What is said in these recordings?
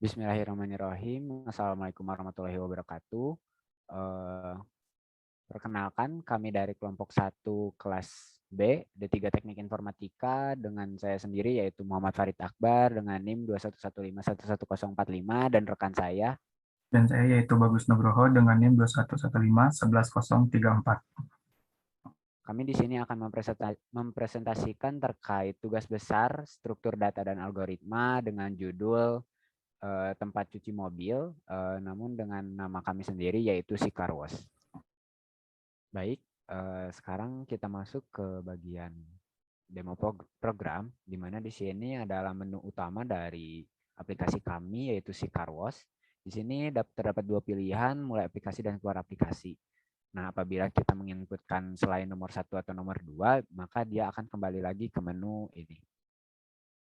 Bismillahirrahmanirrahim. Assalamualaikum warahmatullahi wabarakatuh. Eh, Perkenalkan, kami dari kelompok 1 kelas B, D3 Teknik Informatika, dengan saya sendiri yaitu Muhammad Farid Akbar dengan NIM 2115111045 dan rekan saya. Dan saya yaitu Bagus Nugroho dengan NIM 2115 11034. Kami di sini akan mempresentasikan terkait tugas besar struktur data dan algoritma dengan judul tempat cuci mobil, namun dengan nama kami sendiri yaitu si Car Wash. Baik, sekarang kita masuk ke bagian demo program, di mana di sini adalah menu utama dari aplikasi kami yaitu si Car Wash. Di sini terdapat dua pilihan, mulai aplikasi dan keluar aplikasi. Nah, apabila kita menginputkan selain nomor 1 atau nomor 2, maka dia akan kembali lagi ke menu ini.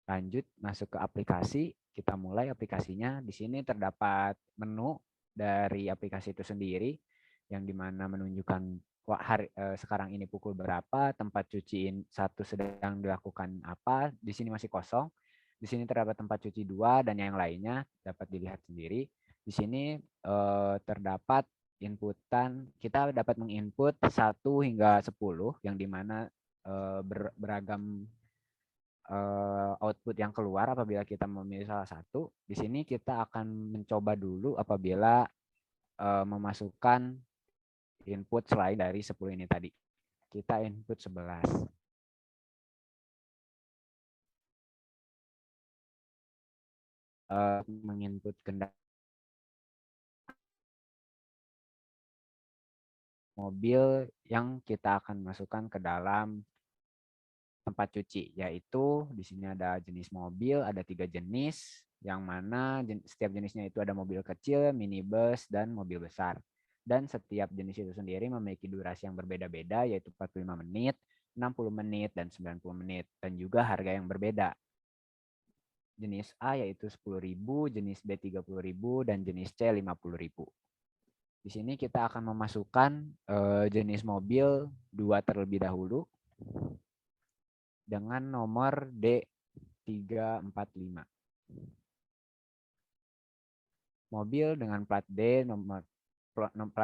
Lanjut masuk ke aplikasi, kita mulai aplikasinya. Di sini terdapat menu dari aplikasi itu sendiri, yang dimana menunjukkan sekarang ini pukul berapa, tempat cuci satu sedang dilakukan apa, di sini masih kosong. Di sini terdapat tempat cuci 2 dan yang lainnya dapat dilihat sendiri. Di sini terdapat inputan, kita dapat menginput 1 hingga 10, yang dimana beragam output yang keluar apabila kita memilih salah satu. Di sini kita akan mencoba dulu apabila memasukkan input selain dari 10 ini tadi. Kita input 11. Menginput kendaraan mobil yang kita akan masukkan ke dalam tempat cuci, yaitu di sini ada jenis mobil, ada 3 jenis, yang mana setiap jenisnya itu ada mobil kecil, minibus, dan mobil besar. Dan setiap jenis itu sendiri memiliki durasi yang berbeda-beda, yaitu 45 menit, 60 menit, dan 90 menit, dan juga harga yang berbeda. Jenis A yaitu 10.000, jenis B 30.000, dan jenis C 50.000. Di sini kita akan memasukkan jenis mobil 2 terlebih dahulu dengan nomor D345. Mobil dengan plat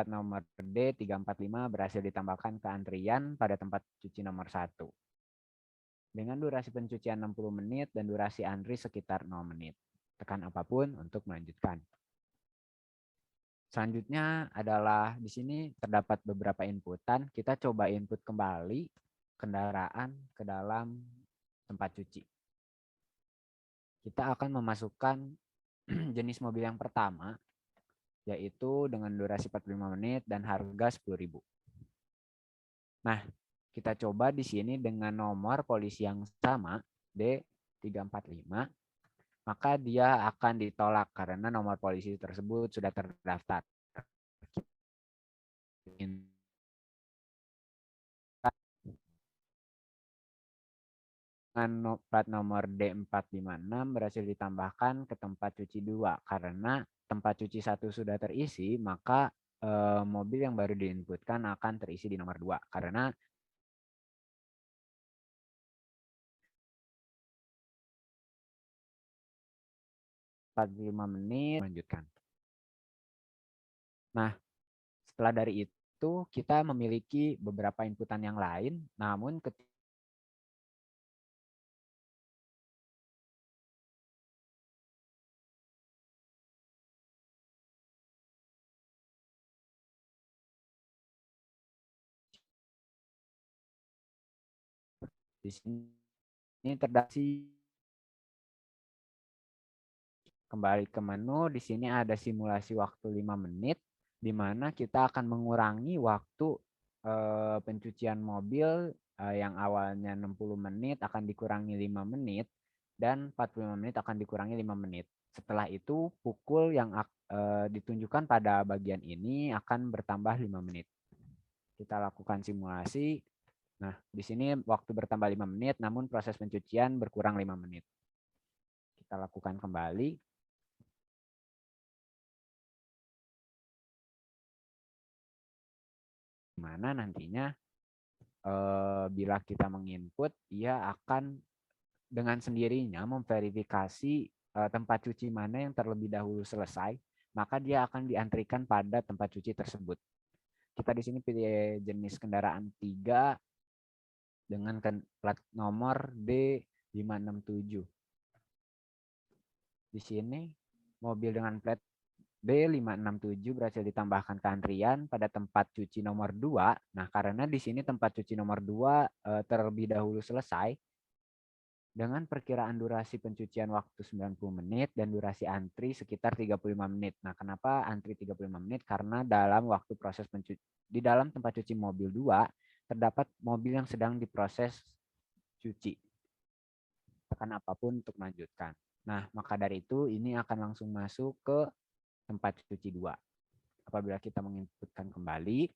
nomor D345 berhasil ditambahkan ke antrian pada tempat cuci nomor 1. Dengan durasi pencucian 60 menit dan durasi antri sekitar 0 menit. Tekan apapun untuk melanjutkan. Selanjutnya adalah di sini terdapat beberapa inputan. Kita coba input kembali kendaraan ke dalam tempat cuci. Kita akan memasukkan jenis mobil yang pertama, yaitu dengan durasi 45 menit dan harga 10.000. Nah, kita coba di sini dengan nomor polisi yang sama, D345, maka dia akan ditolak karena nomor polisi tersebut sudah terdaftar. Dengan plat nomor D456 berhasil ditambahkan ke tempat cuci 2 karena tempat cuci 1 sudah terisi, maka mobil yang baru diinputkan akan terisi di nomor 2 karena 45 menit lanjutkan. Nah, setelah dari itu kita memiliki beberapa inputan yang lain, namun di sini terdapat kembali ke menu. Di sini ada simulasi waktu 5 menit, di mana kita akan mengurangi waktu pencucian mobil yang awalnya 60 menit akan dikurangi 5 menit, dan 45 menit akan dikurangi 5 menit. Setelah itu, pukul yang ditunjukkan pada bagian ini akan bertambah 5 menit. Kita lakukan simulasi. Nah, di sini waktu bertambah 5 menit, namun proses pencucian berkurang 5 menit. Kita lakukan kembali. Mana nantinya bila kita menginput, ia akan dengan sendirinya memverifikasi tempat cuci mana yang terlebih dahulu selesai, maka dia akan diantrikan pada tempat cuci tersebut. Kita di sini pilih jenis kendaraan 3 dengan plat nomor D567. Di sini mobil dengan plat D567 berhasil ditambahkan ke antrian pada tempat cuci nomor 2. Nah, karena di sini tempat cuci nomor 2 terlebih dahulu selesai dengan perkiraan durasi pencucian waktu 90 menit dan durasi antri sekitar 35 menit. Nah, kenapa antri 35 menit? Karena dalam waktu proses di dalam tempat cuci mobil 2 terdapat mobil yang sedang diproses cuci. Tekan apapun untuk melanjutkan. Nah, maka dari itu ini akan langsung masuk ke tempat cuci 2. Apabila kita menginputkan kembali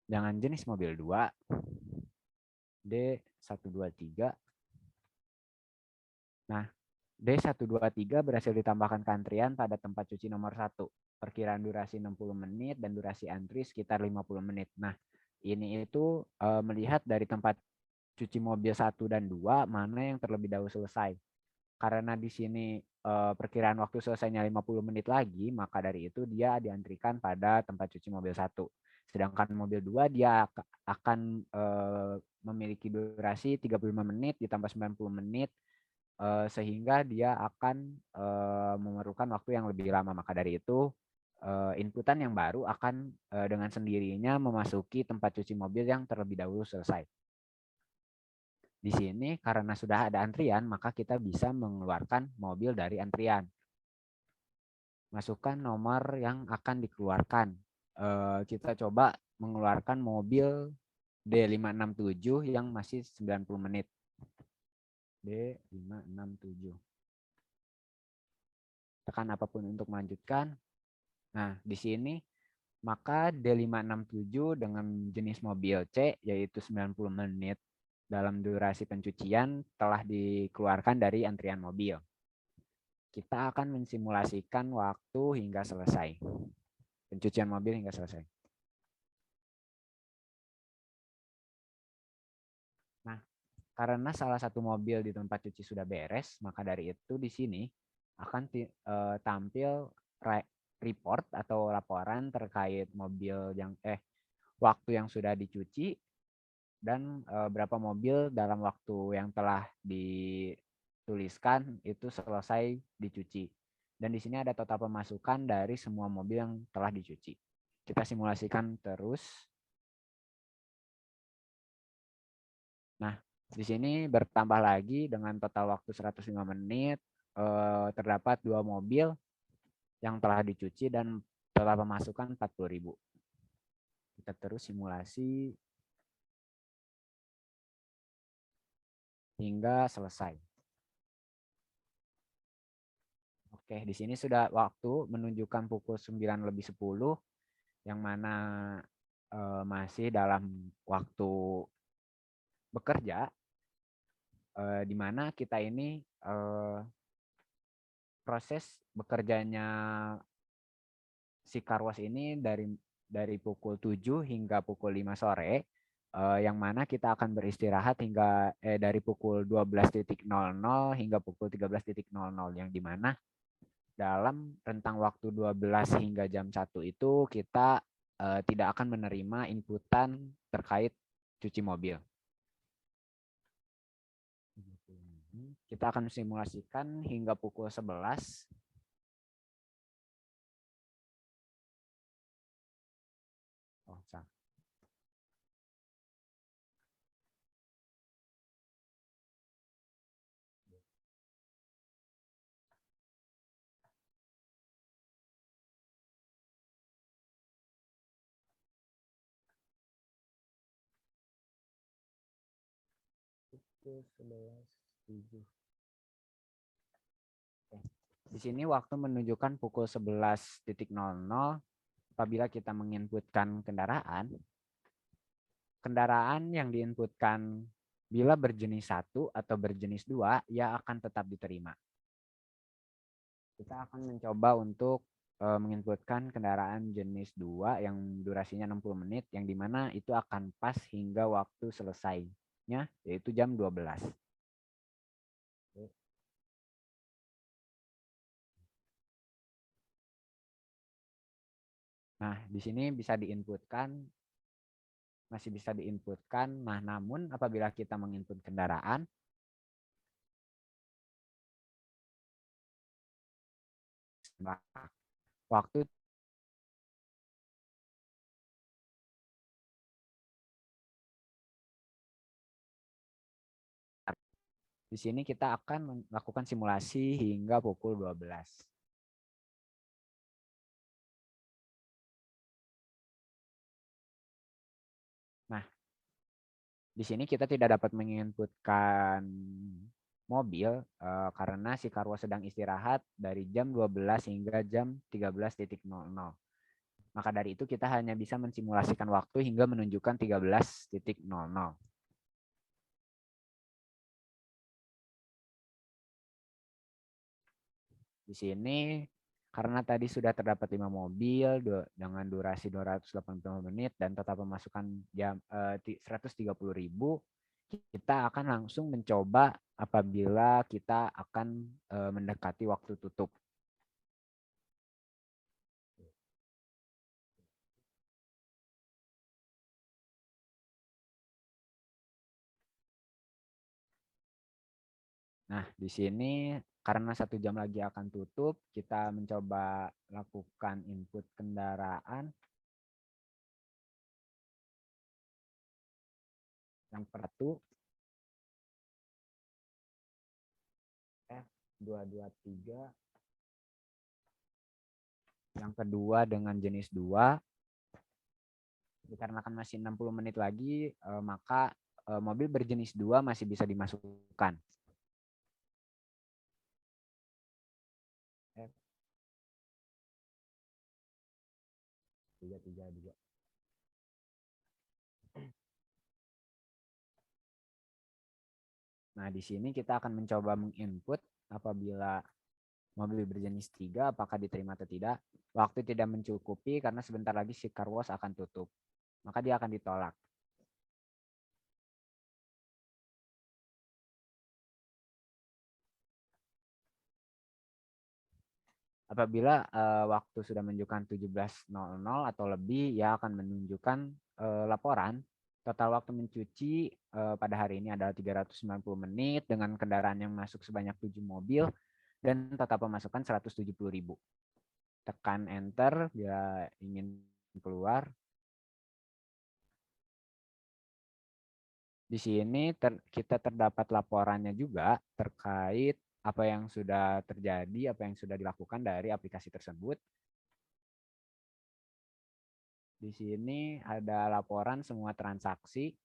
dengan jenis mobil 2 D123. Nah, D123 berhasil ditambahkan ke antrian pada tempat cuci nomor 1. Perkiraan durasi 60 menit dan durasi antri sekitar 50 menit. Nah, ini itu melihat dari tempat cuci mobil 1 dan 2 mana yang terlebih dahulu selesai. Karena di sini perkiraan waktu selesainya 50 menit lagi, maka dari itu dia diantrikan pada tempat cuci mobil 1. Sedangkan mobil 2 dia akan memiliki durasi 35 menit ditambah 90 menit, sehingga dia akan memerlukan waktu yang lebih lama. Maka dari itu inputan yang baru akan dengan sendirinya memasuki tempat cuci mobil yang terlebih dahulu selesai. Di sini karena sudah ada antrian, maka kita bisa mengeluarkan mobil dari antrian. Masukkan nomor yang akan dikeluarkan. Kita coba mengeluarkan mobil D567 yang masih 90 menit. D567. Tekan apapun untuk melanjutkan. Nah, di sini maka D567 dengan jenis mobil C yaitu 90 menit dalam durasi pencucian telah dikeluarkan dari antrian mobil. Kita akan mensimulasikan waktu hingga selesai. Pencucian mobil hingga selesai. Nah, karena salah satu mobil di tempat cuci sudah beres, maka dari itu di sini akan tampil report atau laporan terkait mobil yang waktu yang sudah dicuci dan berapa mobil dalam waktu yang telah dituliskan itu selesai dicuci. Dan di sini ada total pemasukan dari semua mobil yang telah dicuci. Kita simulasikan terus. Nah, di sini bertambah lagi dengan total waktu 105 menit, terdapat 2 mobil yang telah dicuci dan total pemasukan 40.000. Kita terus simulasi hingga selesai. Oke, di sini sudah waktu menunjukkan pukul 9:10, yang mana masih dalam waktu bekerja, di mana kita ini proses bekerjanya si Karwas ini dari pukul 7 hingga pukul 5 sore, yang mana kita akan beristirahat hingga dari pukul 12.00 hingga pukul 13.00, yang dimana dalam rentang waktu 12 hingga jam 1 itu kita tidak akan menerima inputan terkait cuci mobil. Kita akan simulasikan hingga pukul 11. Oh, salah. Pukul 11.07. Di sini waktu menunjukkan pukul 11.00 apabila kita menginputkan kendaraan yang diinputkan bila berjenis 1 atau berjenis 2 ia akan tetap diterima. Kita akan mencoba untuk menginputkan kendaraan jenis 2 yang durasinya 60 menit yang dimana itu akan pas hingga waktu selesainya yaitu jam 12. Nah, di sini bisa diinputkan, masih bisa diinputkan. Nah, namun apabila kita menginput kendaraan, waktu di sini kita akan melakukan simulasi hingga pukul 12. Nah, di sini kita tidak dapat menginputkan mobil karena si Karwo sedang istirahat dari jam 12 hingga jam 13.00. Maka dari itu kita hanya bisa mensimulasikan waktu hingga menunjukkan 13.00. Di sini karena tadi sudah terdapat 5 mobil dengan durasi 280 menit dan total pemasukan jam 130.000, kita akan langsung mencoba apabila kita akan mendekati waktu tutup. Nah, di sini karena 1 jam lagi akan tutup, kita mencoba lakukan input kendaraan yang pertama F223, yang kedua dengan jenis 2. Dikarenakan masih 60 menit lagi, maka mobil berjenis 2 masih bisa dimasukkan. F332. Nah, di sini kita akan mencoba menginput apabila mobil berjenis 3 apakah diterima atau tidak. Waktu tidak mencukupi karena sebentar lagi si car wash akan tutup. Maka dia akan ditolak. Apabila waktu sudah menunjukkan 17.00 atau lebih, ia akan menunjukkan laporan total waktu mencuci pada hari ini adalah 390 menit dengan kendaraan yang masuk sebanyak 7 mobil dan total pemasukan 170.000. Tekan enter bila ingin keluar. Di sini kita terdapat laporannya juga terkait apa yang sudah terjadi, apa yang sudah dilakukan dari aplikasi tersebut. Di sini ada laporan semua transaksi.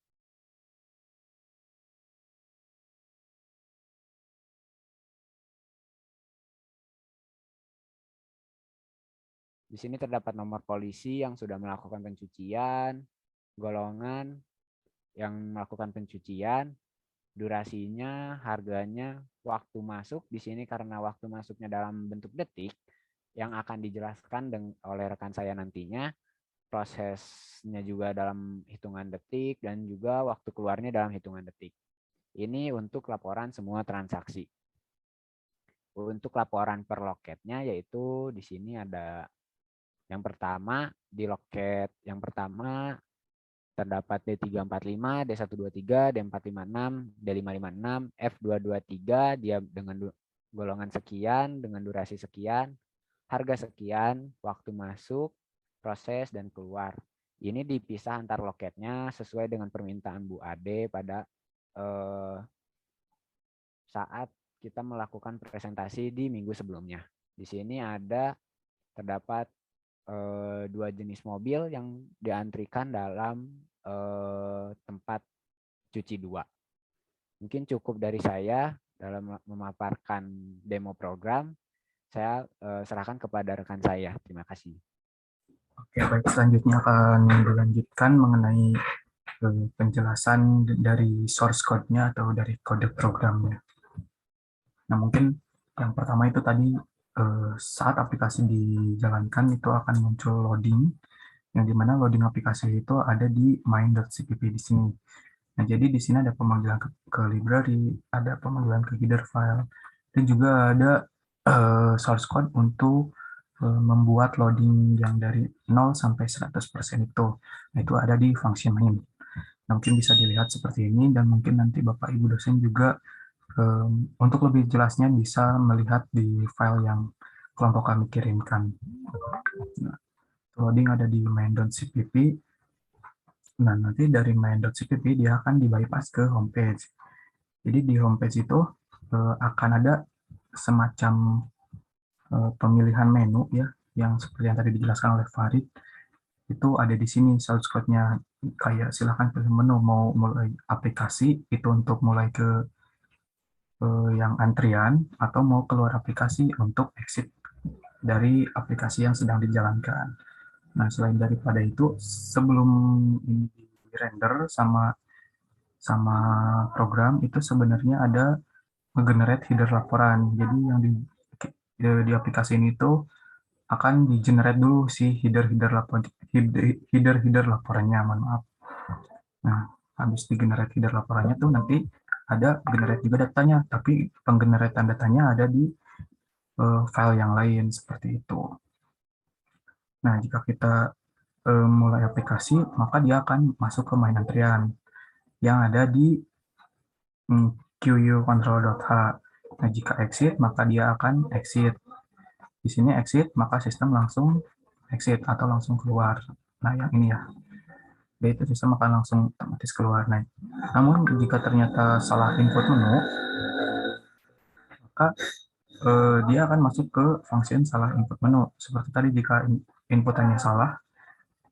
Di sini terdapat nomor polisi yang sudah melakukan pencucian, golongan yang melakukan pencucian, durasinya, harganya, waktu masuk. Di sini karena waktu masuknya dalam bentuk detik, yang akan dijelaskan oleh rekan saya nantinya, prosesnya juga dalam hitungan detik, dan juga waktu keluarnya dalam hitungan detik. Ini untuk laporan semua transaksi. Untuk laporan per loketnya, yaitu di sini ada yang pertama, di loket yang pertama terdapat D345, D123, D456, D556, F223, dia dengan golongan sekian, dengan durasi sekian, harga sekian, waktu masuk, proses, dan keluar. Ini dipisah antar loketnya sesuai dengan permintaan Bu Ade pada saat kita melakukan presentasi di minggu sebelumnya. Di sini terdapat 2 jenis mobil yang diantrikan dalam tempat cuci 2. Mungkin cukup dari saya dalam memaparkan demo program. Saya serahkan kepada rekan saya. Terima kasih. Oke, baik. Selanjutnya akan dilanjutkan mengenai penjelasan dari source code-nya atau dari kode programnya. Nah, mungkin yang pertama itu tadi saat aplikasi dijalankan itu akan muncul loading, yang dimana loading aplikasi itu ada di main.cpp di sini. Nah, jadi di sini ada pemanggilan ke library, ada pemanggilan ke header file, dan juga ada source code untuk membuat loading yang dari 0 sampai 100% itu. Nah, itu ada di function main. Nah, mungkin bisa dilihat seperti ini, dan mungkin nanti Bapak Ibu dosen juga untuk lebih jelasnya bisa melihat di file yang kelompok kami kirimkan. Nah, loading ada di main.cpp. Nah, nanti dari main.cpp dia akan di bypass ke homepage. Jadi di homepage itu akan ada semacam pemilihan menu ya, yang seperti yang tadi dijelaskan oleh Farid. Itu ada di sini source code-nya, kayak silahkan pilih menu, mau mulai aplikasi itu untuk mulai ke yang antrian, atau mau keluar aplikasi untuk exit dari aplikasi yang sedang dijalankan. Nah, selain daripada itu, sebelum ini di-render sama program, itu sebenarnya ada nge-generate header laporan. Jadi yang di aplikasi ini tuh akan di-generate dulu si header-header laporannya, mohon maaf. Nah, habis di-generate header laporannya tuh nanti ada generate juga datanya, tapi penggeneratan datanya ada di file yang lain seperti itu. Nah, jika kita mulai aplikasi, maka dia akan masuk ke main antrian yang ada di QU-control.h. Nah, jika exit, maka dia akan exit. Di sini exit, maka sistem langsung exit atau langsung keluar. Nah, yang ini ya. Itu sistem akan langsung otomatis keluar. Nah, namun jika ternyata salah input menu, maka dia akan masuk ke function salah input menu. Seperti tadi, jika inputannya salah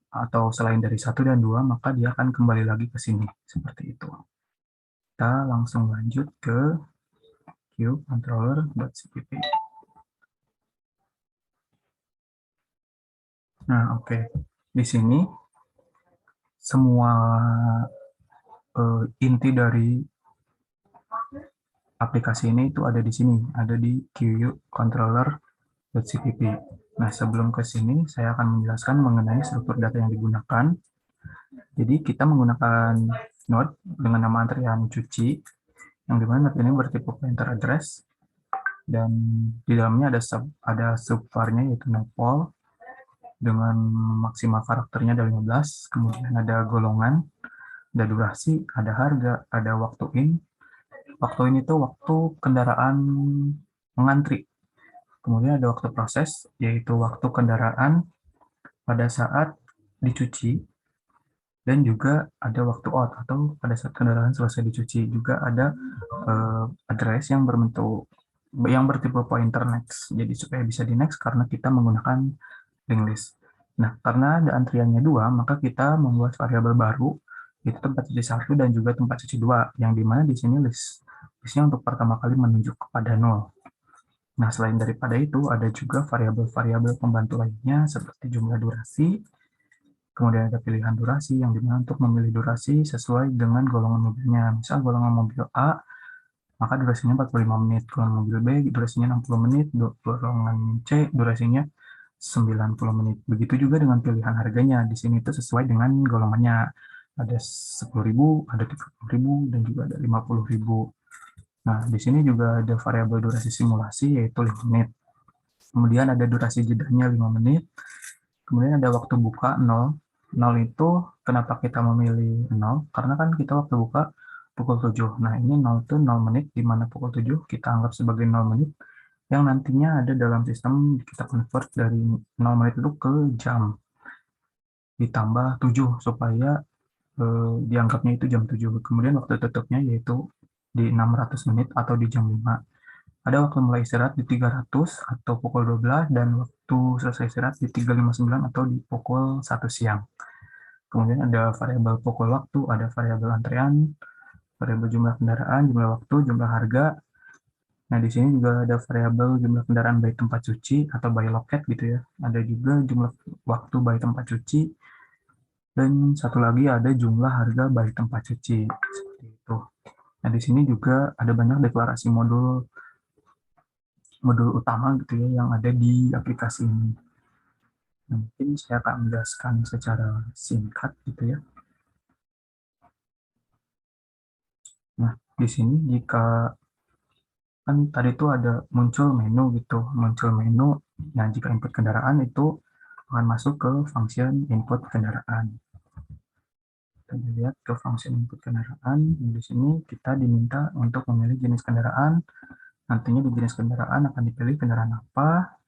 atau selain dari 1 dan 2, maka dia akan kembali lagi ke sini. Seperti itu. Kita langsung lanjut ke queuecontroller.cpp. Nah, oke. Di sini semua inti dari aplikasi ini itu ada di sini, ada di queuecontroller.cpp. Nah, sebelum ke sini, saya akan menjelaskan mengenai struktur data yang digunakan. Jadi, kita menggunakan node dengan nama antrian cuci, yang dimana node ini bertipe pointer address, dan di dalamnya ada subvarnya yaitu nopol, dengan maksimal karakternya ada 15, kemudian ada golongan, ada durasi, ada harga, ada waktu in. Waktu in itu waktu kendaraan mengantri. Kemudian ada waktu proses, yaitu waktu kendaraan pada saat dicuci, dan juga ada waktu out atau pada saat kendaraan selesai dicuci. Juga ada address yang bertipe pointer next. Jadi supaya bisa di next karena kita menggunakan linked list. Nah, karena ada antriannya 2, maka kita membuat variabel baru, yaitu tempat cuci 1 dan juga tempat cuci 2, yang dimana di sini listnya untuk pertama kali menunjuk kepada 0. Nah, selain daripada itu, ada juga variabel-variabel pembantu lainnya seperti jumlah durasi, kemudian ada pilihan durasi, yang dimana untuk memilih durasi sesuai dengan golongan mobilnya. Misal golongan mobil A, maka durasinya 45 menit, golongan mobil B durasinya 60 menit, golongan C durasinya 90 menit. Begitu juga dengan pilihan harganya. Di sini itu sesuai dengan golongannya. Ada 10.000, ada 30.000, dan juga ada 50.000. Nah, di sini juga ada variabel durasi simulasi, yaitu 5 menit. Kemudian ada durasi jedanya 5 menit. Kemudian ada waktu buka 0. 0 itu kenapa kita memilih 0? Karena kan kita waktu buka pukul 7. Nah, ini 0 itu 0 menit, di mana pukul 7 kita anggap sebagai 0 menit, yang nantinya ada dalam sistem kita convert dari 0 menit itu ke jam. Ditambah 7 supaya dianggapnya itu jam 7. Kemudian waktu tutupnya yaitu di 600 menit atau di jam 5. Ada waktu mulai istirahat di 300 atau pukul 12, dan waktu selesai istirahat di 359 atau di pukul 1 siang. Kemudian ada variabel pukul waktu, ada variabel antrean, variabel jumlah kendaraan, jumlah waktu, jumlah harga. Nah, di sini juga ada variabel jumlah kendaraan by tempat cuci atau by loket gitu ya. Ada juga jumlah waktu by tempat cuci, dan satu lagi ada jumlah harga by tempat cuci. Seperti itu. Nah, di sini juga ada banyak deklarasi modul utama gitu ya yang ada di aplikasi ini. Nah, mungkin saya akan menjelaskan secara singkat gitu ya. Nah, di sini jika kan tadi itu ada muncul menu gitu, muncul menu Nah, jika input kendaraan itu akan masuk ke function input kendaraan. Kita lihat ke function input kendaraan. Di sini kita diminta untuk memilih jenis kendaraan. Nantinya di jenis kendaraan akan dipilih kendaraan apa.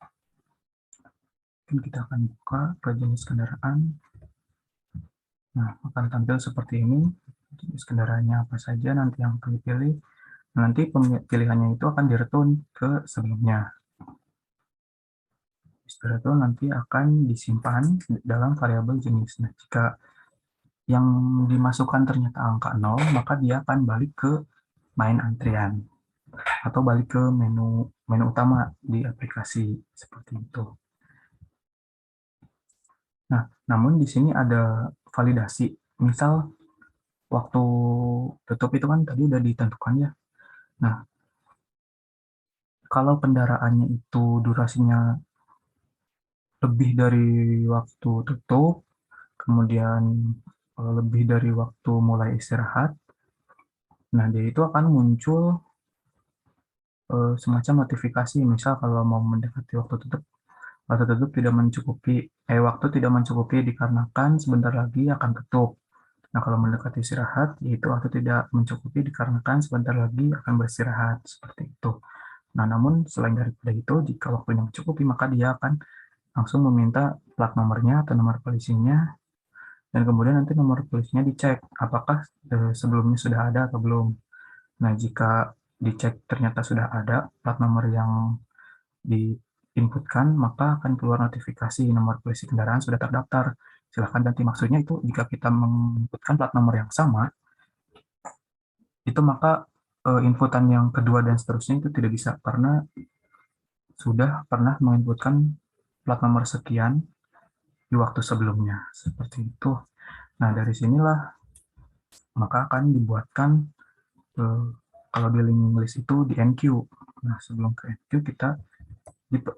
Mungkin kita akan buka ke jenis kendaraan. Nah, akan tampil seperti ini. Jenis kendaraannya apa saja nanti yang akan dipilih. Nanti pilihannya itu akan direturn ke sebelumnya. Setelah itu nanti akan disimpan dalam variabel jenis. Nah, jika yang dimasukkan ternyata angka 0, maka dia akan balik ke main antrian atau balik ke menu utama di aplikasi seperti itu. Nah, namun di sini ada validasi. Misal waktu tutup itu kan tadi udah ditentukan ya. Nah, kalau kendaraannya itu durasinya lebih dari waktu tutup, kemudian lebih dari waktu mulai istirahat, nah dia itu akan muncul semacam notifikasi. Misal kalau mau mendekati waktu tutup tidak mencukupi, waktu tidak mencukupi dikarenakan sebentar lagi akan tutup. Nah, kalau mendekati istirahat, yaitu waktu tidak mencukupi dikarenakan sebentar lagi akan beristirahat, seperti itu. Nah, namun selain daripada itu, jika waktunya mencukupi, maka dia akan langsung meminta plat nomornya atau nomor polisinya, dan kemudian nanti nomor polisinya dicek apakah sebelumnya sudah ada atau belum. Nah, jika dicek ternyata sudah ada plat nomor yang diinputkan, maka akan keluar notifikasi nomor polisi kendaraan sudah terdaftar. Silahkan ganti. Maksudnya itu jika kita menginputkan plat nomor yang sama, itu maka inputan yang kedua dan seterusnya itu tidak bisa karena sudah pernah menginputkan plat nomor sekian di waktu sebelumnya. Seperti itu. Nah, dari sinilah maka akan dibuatkan kalau di link list itu di enqueue. Nah, sebelum ke enqueue kita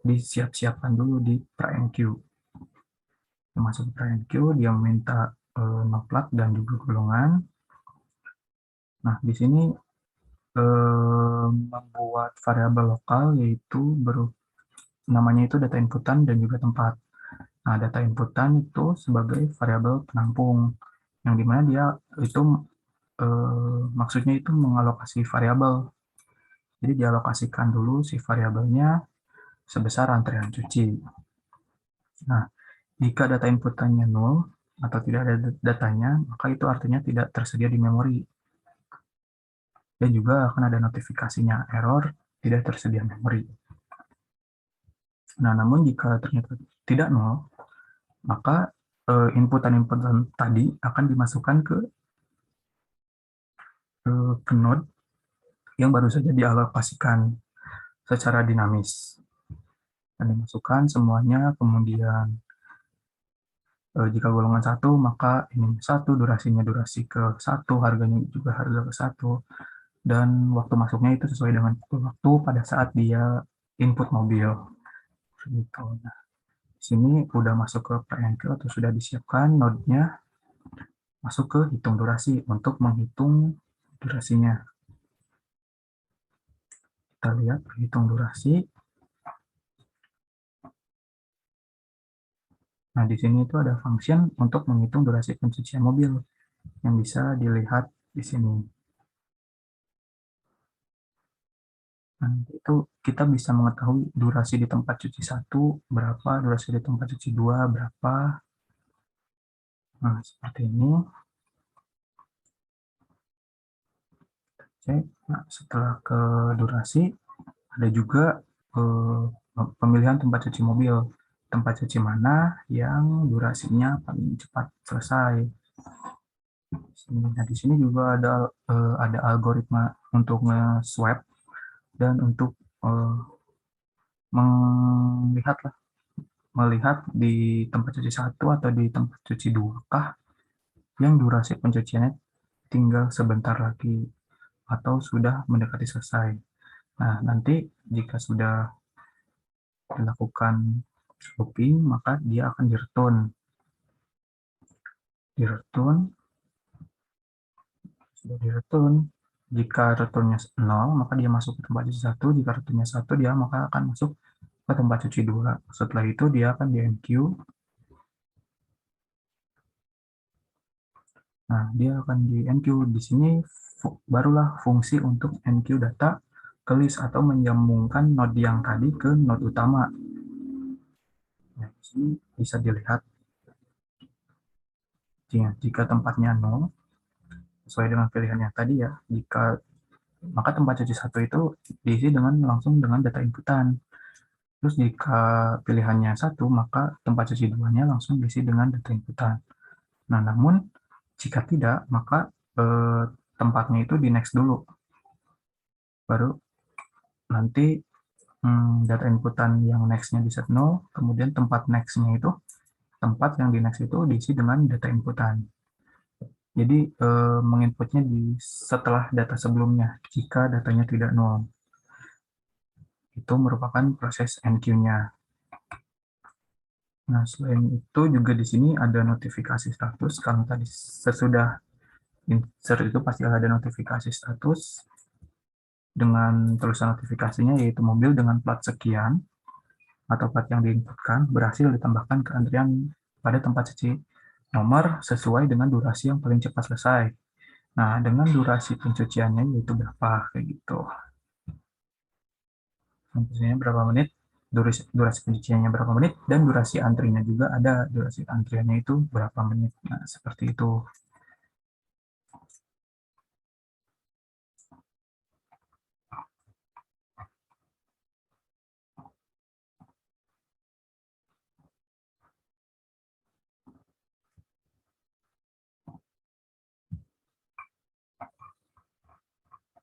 disiap-siapkan dulu di pre-enqueue. Masuk pre-enqueue, dia meminta noplat dan juga golongan. Nah, di sini membuat variabel lokal yaitu namanya itu data inputan dan juga tempat. Nah, data inputan itu sebagai variabel penampung yang dimana dia itu maksudnya itu mengalokasi variabel. Jadi dialokasikan dulu si variabelnya sebesar antrean cuci. Nah, jika data inputannya 0 atau tidak ada datanya, maka itu artinya tidak tersedia di memori. Dan juga akan ada notifikasinya error tidak tersedia memori. Nah, namun jika ternyata tidak 0, maka inputan-inputan tadi akan dimasukkan ke node yang baru saja dialokasikan secara dinamis. Dan dimasukkan semuanya, kemudian jika golongan 1, maka ini 1, durasinya durasi ke 1, harganya juga harga ke 1, dan waktu masuknya itu sesuai dengan waktu pada saat dia input mobil. Gitu. Nah, di sini udah masuk ke pre-enqueue atau sudah disiapkan node-nya, masuk ke hitung durasi untuk menghitung durasinya. Kita lihat hitung durasi. Nah, di sini itu ada function untuk menghitung durasi pencucian mobil yang bisa dilihat di sini. Nah, itu kita bisa mengetahui durasi di tempat cuci 1 berapa, durasi di tempat cuci 2 berapa. Nah, seperti ini. Cek. Nah, setelah ke durasi, ada juga pemilihan tempat cuci mobil. Tempat cuci mana yang durasinya paling cepat selesai. Nah, di sini juga ada algoritma untuk nge-swab dan untuk melihat di tempat cuci 1 atau di tempat cuci 2 kah yang durasi pencuciannya tinggal sebentar lagi atau sudah mendekati selesai. Nah, nanti jika sudah dilakukan looping, maka dia akan di-return. Sudah di-return. Jika returnnya 0, maka dia masuk ke tempat cuci 1. Jika returnnya 1, dia maka akan masuk ke tempat cuci 2. Setelah itu dia akan di enqueue. Nah, dia akan di enqueue. Di sini barulah fungsi untuk enqueue data ke list atau menyambungkan node yang tadi ke node utama. Nah, di sini bisa dilihat jika tempatnya 0, sesuai dengan pilihan yang tadi ya, maka tempat cuci 1 itu diisi langsung dengan data inputan. Terus jika pilihannya 1, maka tempat cuci 2-nya langsung diisi dengan data inputan. Nah, namun jika tidak, maka tempatnya itu di next dulu. Baru nanti data inputan yang next-nya di set 0, kemudian tempat next-nya itu, tempat yang di next itu diisi dengan data inputan. Jadi menginputnya setelah data sebelumnya, jika datanya tidak 0. Itu merupakan proses enqueue-nya. Nah, selain itu juga di sini ada notifikasi status. Karena tadi sesudah insert itu pasti ada notifikasi status dengan tulisan notifikasinya, yaitu mobil dengan plat sekian atau plat yang diinputkan berhasil ditambahkan ke antrian pada tempat cuci nomor sesuai dengan durasi yang paling cepat selesai. Nah, dengan durasi pencuciannya yaitu berapa, kayak gitu. Pencuciannya berapa menit, durasi pencuciannya berapa menit, dan durasi antrinya juga ada, durasi antriannya itu berapa menit. Nah, seperti itu.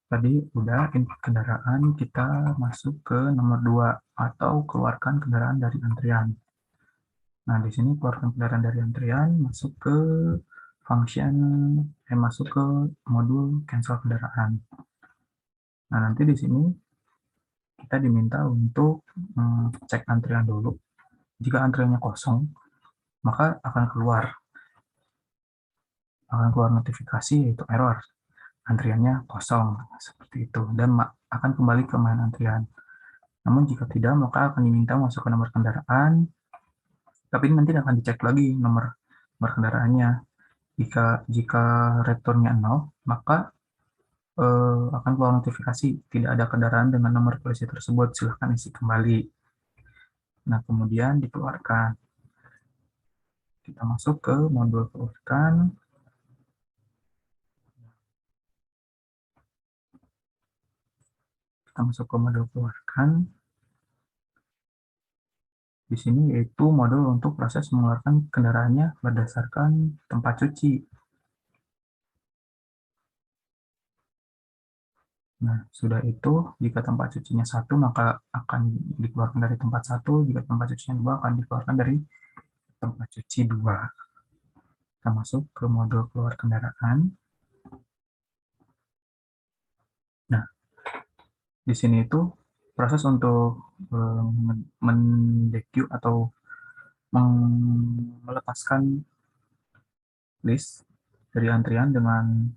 Tadi udah input kendaraan, kita masuk ke nomor 2 atau keluarkan kendaraan dari antrian. Nah, di sini keluarkan kendaraan dari antrian, masuk ke function, masuk ke modul cancel kendaraan. Nah, nanti di sini kita diminta untuk cek antrian dulu. Jika antriannya kosong, maka akan keluar notifikasi yaitu error. Antriannya kosong, seperti itu, dan akan kembali ke main antrian. Namun jika tidak, maka akan diminta masuk ke nomor kendaraan, tapi nanti akan dicek lagi nomor kendaraannya. Jika returnnya 0, maka akan keluar notifikasi tidak ada kendaraan dengan nomor polisi tersebut, silahkan isi kembali. Nah, kemudian dikeluarkan. Kita masuk ke modul keluarkan. Kita masuk ke modul keluarkan. Di sini yaitu modul untuk proses mengeluarkan kendaraannya berdasarkan tempat cuci. Nah, sudah itu, jika tempat cucinya 1, maka akan dikeluarkan dari tempat 1, jika tempat cucinya 2, akan dikeluarkan dari tempat cuci 2. Kita masuk ke modul keluar kendaraan. Nah, di sini itu proses untuk mendequeue atau melepaskan list dari antrian dengan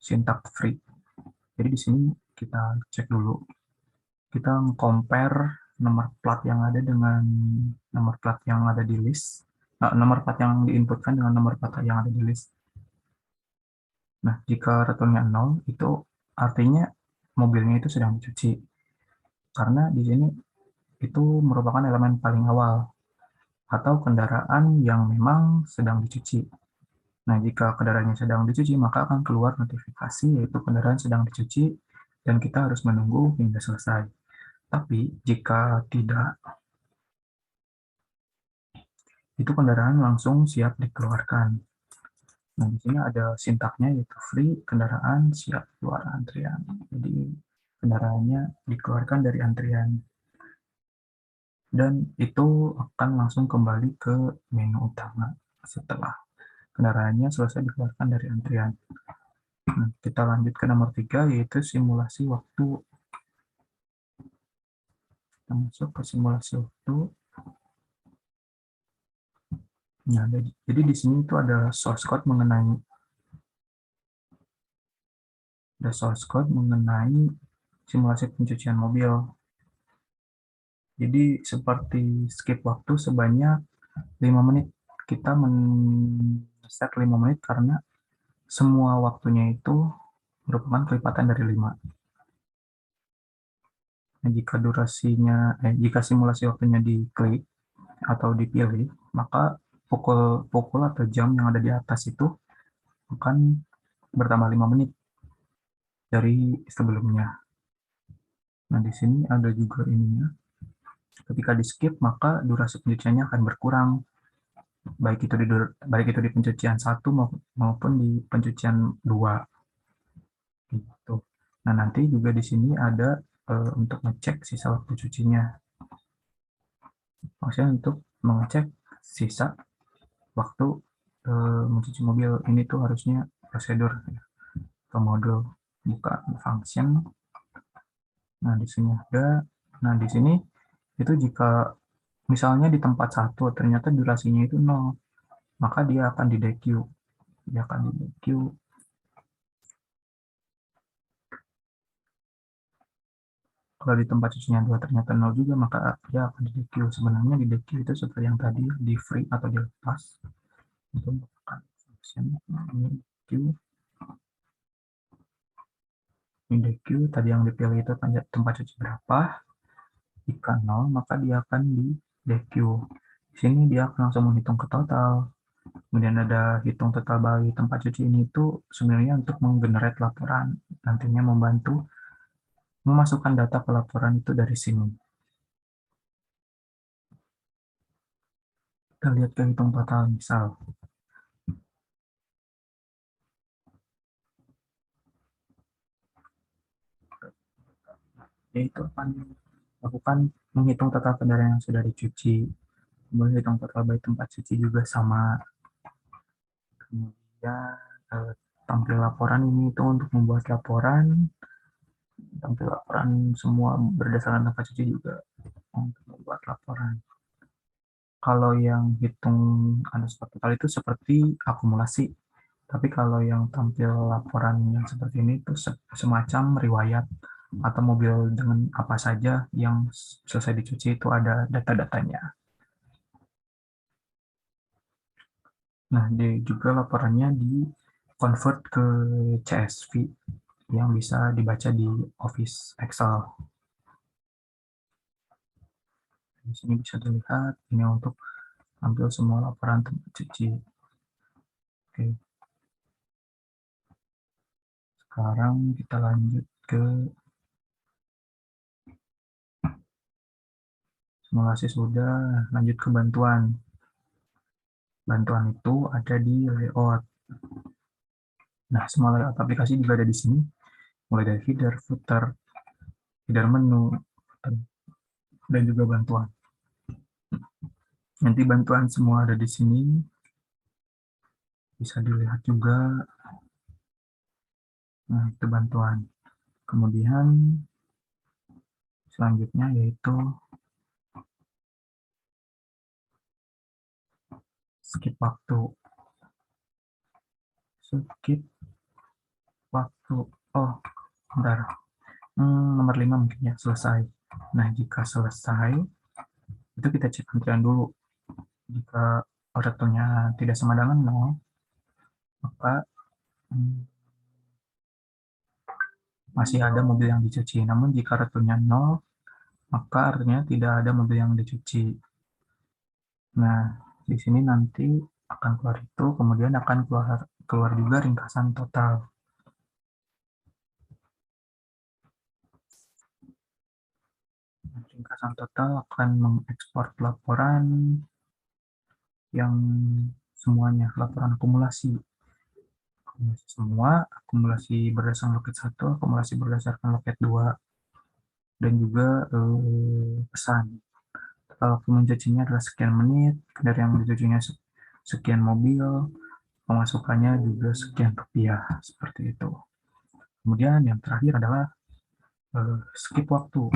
syntax free. Jadi di sini kita cek dulu, kita compare nomor plat yang ada dengan nomor plat yang ada di list, nomor plat yang diinputkan dengan nomor plat yang ada di list. Nah, jika returnnya 0, itu artinya mobilnya itu sedang dicuci. Karena di sini itu merupakan elemen paling awal atau kendaraan yang memang sedang dicuci. Nah, jika kendaraannya sedang dicuci, maka akan keluar notifikasi yaitu kendaraan sedang dicuci dan kita harus menunggu hingga selesai. Tapi jika tidak, itu kendaraan langsung siap dikeluarkan. Nah, di sini ada sintaknya yaitu free, kendaraan siap keluar antrian. Jadi kendaraannya dikeluarkan dari antrian. Dan itu akan langsung kembali ke menu utama setelah kendaraannya selesai dikeluarkan dari antrian. Nah, kita lanjut ke nomor 3 yaitu simulasi waktu. Kita masuk ke simulasi waktu. Nah, jadi di sini itu ada source code mengenai simulasi pencucian mobil. Jadi seperti skip waktu sebanyak 5 menit. Kita men-set 5 menit karena semua waktunya itu merupakan kelipatan dari 5. Nah, jika simulasi waktunya diklik atau dipilih, maka pukul atau jam yang ada di atas itu akan bertambah 5 menit dari sebelumnya. Nah, di sini ada juga ininya. Ketika di skip, maka durasi pencuciannya akan berkurang, baik itu di pencucian 1 maupun di pencucian 2. Gitu. Nah, nanti juga di sini ada untuk ngecek sisa waktu cucinya. Maksudnya untuk mengecek sisa waktu mencuci mobil. Ini tuh harusnya prosedur atau modul, bukan function. Nah, di sini ada. Nah, di sini itu jika misalnya di tempat 1 ternyata durasinya itu 0, maka dia akan di DQ. Dia akan di DQ. Kalau di tempat cucinya 2 ternyata 0 juga, maka dia akan di DQ. Sebenarnya di DQ itu seperti yang tadi, di free atau di lepas. Itu merupakan function. Ini DQ. Ini DQ, tadi yang dipilih itu tempat cuci berapa. Jika 0, maka dia akan di DQ. Di sini dia akan langsung menghitung ke total. Kemudian ada hitung total bagi tempat cuci ini itu sebenarnya untuk menggenerate laporan. Nantinya membantu memasukkan data ke laporan itu dari sini. Kita lihat ke hitung total misal. Yaitu akan lakukan menghitung total kendaraan yang sudah dicuci. Kemudian hitung total bagi tempat cuci juga sama. Kemudian tampil laporan ini itu untuk membuat laporan. Tampil laporan semua berdasarkan tempat cuci juga untuk membuat laporan. Kalau yang hitung underscore total itu seperti akumulasi. Tapi kalau yang tampil laporan yang seperti ini itu semacam riwayat atau mobil dengan apa saja yang selesai dicuci itu ada data-datanya. Nah, juga laporannya di convert ke CSV yang bisa dibaca di Office Excel. Di sini bisa dilihat ini untuk ambil semua laporan tempat cuci. Oke. Sekarang kita lanjut ke simulasi sudah, lanjut ke bantuan. Bantuan itu ada di layout. Nah, semua layout aplikasi juga ada di sini, mulai dari header, footer, header menu, dan juga bantuan. Nanti bantuan semua ada di sini, bisa dilihat juga. Nah, itu bantuan. Kemudian selanjutnya yaitu skip waktu. Skip waktu. Oh, bentar. Nomor 5 mungkin ya, selesai. Nah, jika selesai, itu kita cek antrian dulu. Jika returnnya tidak sama dengan 0, maka masih ada mobil yang dicuci. Namun jika returnnya 0, maka artinya tidak ada mobil yang dicuci. Nah, di sini nanti akan keluar itu, kemudian akan keluar juga ringkasan total. Ringkasan total akan mengekspor laporan yang semuanya, laporan akumulasi. Akumulasi semua, akumulasi berdasarkan loket 1, akumulasi berdasarkan loket 2, dan juga pesan. Kalau waktu mencucinya adalah sekian menit, dari yang dicucinya sekian mobil, pemasukannya juga sekian rupiah, seperti itu. Kemudian yang terakhir adalah skip waktu.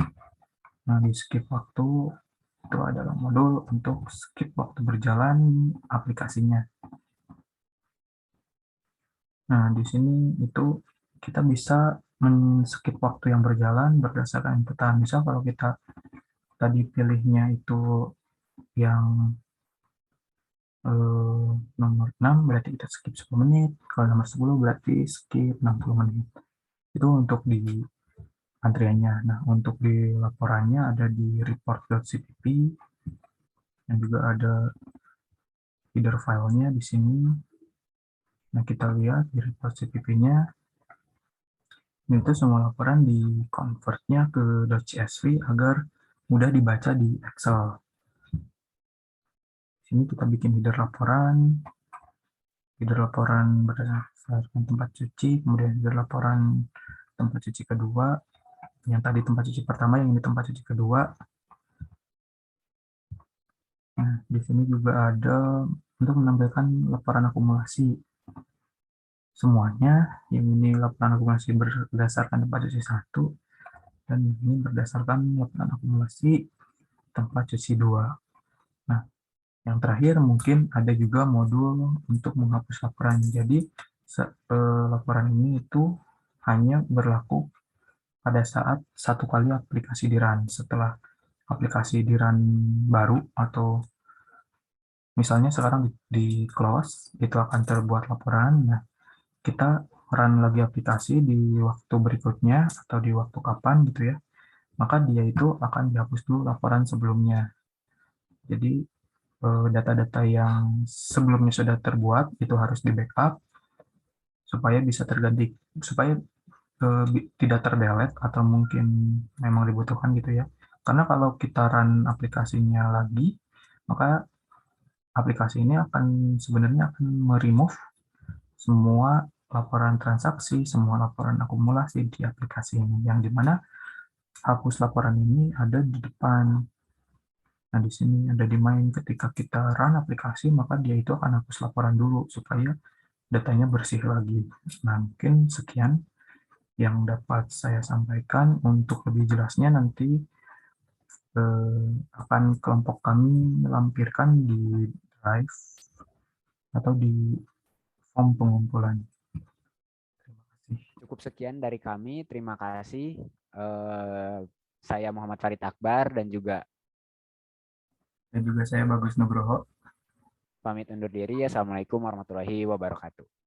Nah, di skip waktu itu adalah modul untuk skip waktu berjalan aplikasinya. Nah, di sini itu kita bisa men-skip waktu yang berjalan berdasarkan inputan. Misal kalau kita tadi pilihnya itu yang nomor 6 berarti kita skip 10 menit. Kalau nomor 10 berarti skip 60 menit. Itu untuk di antriannya. Nah, untuk di laporannya ada di report.cpp dan juga ada header filenya di sini. Nah, kita lihat di report CPP-nya. Itu semua laporan di convert-nya ke .csv agar mudah dibaca di Excel. Sini kita bikin header laporan berdasarkan tempat cuci, kemudian header laporan tempat cuci kedua, yang tadi tempat cuci pertama, yang ini tempat cuci kedua. Nah, di sini juga ada untuk menampilkan laporan akumulasi. Semuanya, yang ini laporan akumulasi berdasarkan tempat cuci 1, dan ini berdasarkan laporan akumulasi tempat cuci 2. Nah, yang terakhir mungkin ada juga modul untuk menghapus laporan. Jadi laporan ini itu hanya berlaku pada saat satu kali aplikasi di run. Setelah aplikasi di run baru atau misalnya sekarang di close, itu akan terbuat laporan. Nah, kita run lagi aplikasi di waktu berikutnya atau di waktu kapan gitu ya, maka dia itu akan dihapus dulu laporan sebelumnya. Jadi data-data yang sebelumnya sudah terbuat itu harus di backup supaya bisa terganti, supaya tidak terdelete atau mungkin memang dibutuhkan gitu ya. Karena kalau kita run aplikasinya lagi, maka aplikasi ini akan sebenarnya akan meremove semua laporan transaksi, semua laporan akumulasi di aplikasi ini, yang dimana hapus laporan ini ada di depan. Nah, di sini ada di main. Ketika kita run aplikasi, maka dia itu akan hapus laporan dulu supaya datanya bersih lagi. Nah, mungkin sekian yang dapat saya sampaikan. Untuk lebih jelasnya nanti akan kelompok kami melampirkan di Drive atau di form pengumpulan. Terima kasih. Cukup sekian dari kami. Terima kasih. Saya Muhammad Farid Akbar dan juga Dan juga saya Bagus Nugroho. pamit undur diri. Assalamualaikum warahmatullahi wabarakatuh.